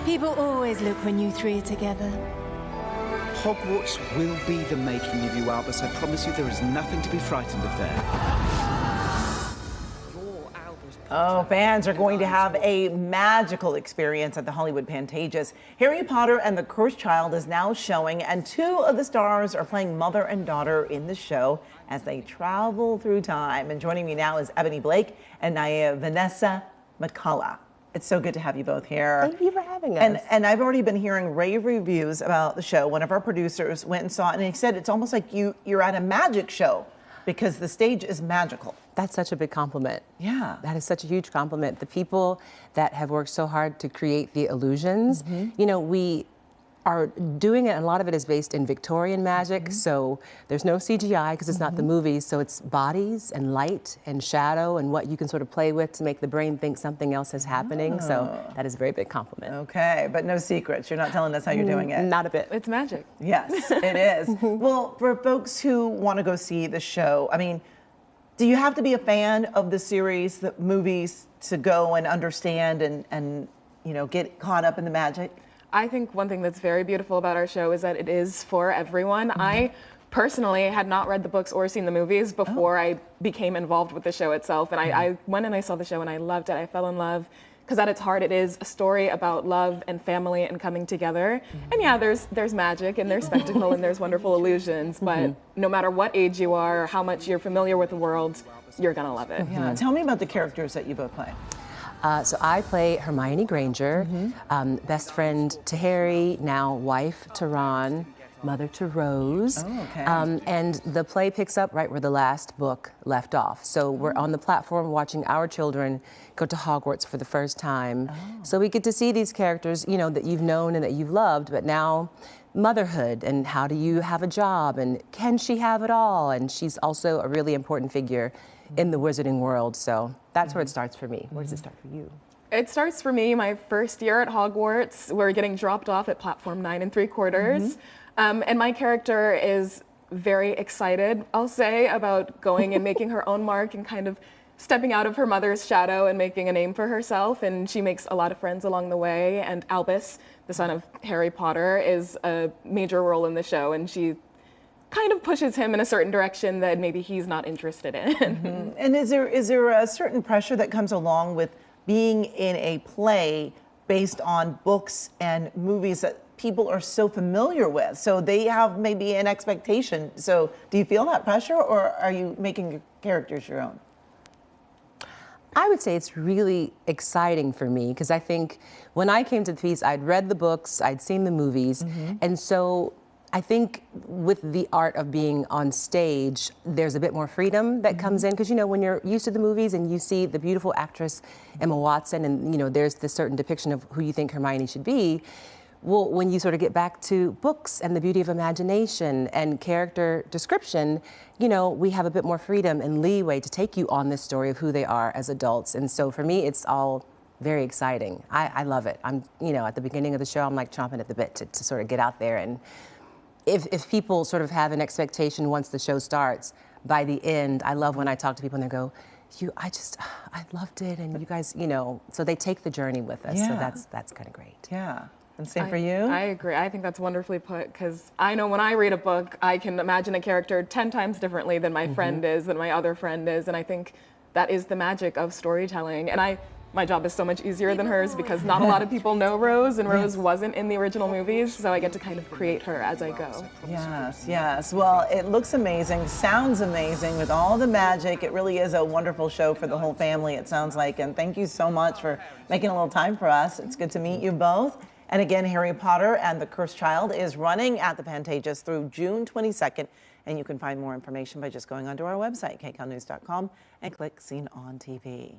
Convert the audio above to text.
People always look when you three are together. Hogwarts will be the making of you, Albus. I promise you there is nothing to be frightened of there. Oh, fans are going to have a magical experience at the Hollywood Pantages. Harry Potter and the Cursed Child is now showing, and two of the stars are playing mother and daughter in the show as they travel through time. And joining me now is Ebony Blake and Naiya Vanessa McCalla. It's so good to have you both here. Thank you for having us. And I've already been hearing rave reviews about the show. One of our producers went and saw it, and he said it's almost like you're at a magic show because the stage is magical. That's such a big compliment. Yeah. That is such a huge compliment. The people that have worked so hard to create the illusions, you know, we are doing it, and a lot of it is based in Victorian magic, so there's no CGI because it's not the movies, so it's bodies and light and shadow and what you can sort of play with to make the brain think something else is happening, so that is a very big compliment. Okay, but no secrets. You're not telling us how you're doing it. Not a bit. It's magic. Yes, it is. Well, for folks who want to go see the show, I mean, do you have to be a fan of the series, the movies, to go and understand and you know, get caught up in the magic? I think one thing that's very beautiful about our show is that it is for everyone. I personally had not read the books or seen the movies before I became involved with the show itself. And I went and I saw the show and I loved it. I fell in love because at its heart it is a story about love and family and coming together. And yeah, there's magic and there's spectacle and there's wonderful illusions, but no matter what age you are or how much you're familiar with the world, you're gonna love it. Yeah. Tell me about the characters that you both play. So I play Hermione Granger, best friend to Harry, now wife to Ron, mother to Rose. Oh, okay. And the play picks up right where the last book left off. So we're on the platform watching our children go to Hogwarts for the first time. So we get to see these characters, you know, that you've known and that you've loved, but now motherhood and how do you have a job and can she have it all? And she's also a really important figure in the wizarding world. So that's where it starts for me. Where does it start for you? It starts for me my first year at Hogwarts. We're getting dropped off at platform 9 3/4. And my character is very excited, I'll say, about going and making her own mark and kind of stepping out of her mother's shadow and making a name for herself. And she makes a lot of friends along the way. And Albus, the son of Harry Potter, is a major role in the show. And she kind of pushes him in a certain direction that maybe he's not interested in. And is there a certain pressure that comes along with being in a play based on books and movies that people are so familiar with? So they have maybe an expectation. So do you feel that pressure, or are you making your characters your own? I would say it's really exciting for me because I think when I came to the piece, I'd read the books, I'd seen the movies, and so I think with the art of being on stage, there's a bit more freedom that comes in because, you know, when you're used to the movies and you see the beautiful actress Emma Watson and, you know, there's this certain depiction of who you think Hermione should be. Well, when you sort of get back to books and the beauty of imagination and character description, you know, we have a bit more freedom and leeway to take you on this story of who they are as adults. And so for me, it's all very exciting. I love it. I'm, you know, at the beginning of the show, I'm like chomping at the bit to sort of get out there. And if people sort of have an expectation once the show starts, by the end, I love when I talk to people and they go, I loved it, and you guys, you know, so they take the journey with us. So that's kind of great. Yeah. And same for you? I agree. I think that's wonderfully put, because I know when I read a book, I can imagine a character 10 times differently than my friend is, than my other friend is, and I think that is the magic of storytelling. And my job is so much easier than hers because not a lot of people know Rose, and Rose wasn't in the original movies, so I get to kind of create her as I go. Yes, yes. Well, it looks amazing, sounds amazing with all the magic. It really is a wonderful show for the whole family, it sounds like. And thank you so much for making a little time for us. It's good to meet you both. And again, Harry Potter and the Cursed Child is running at the Pantages through June 22nd. And you can find more information by just going onto our website, kcalnews.com, and click Seen on TV.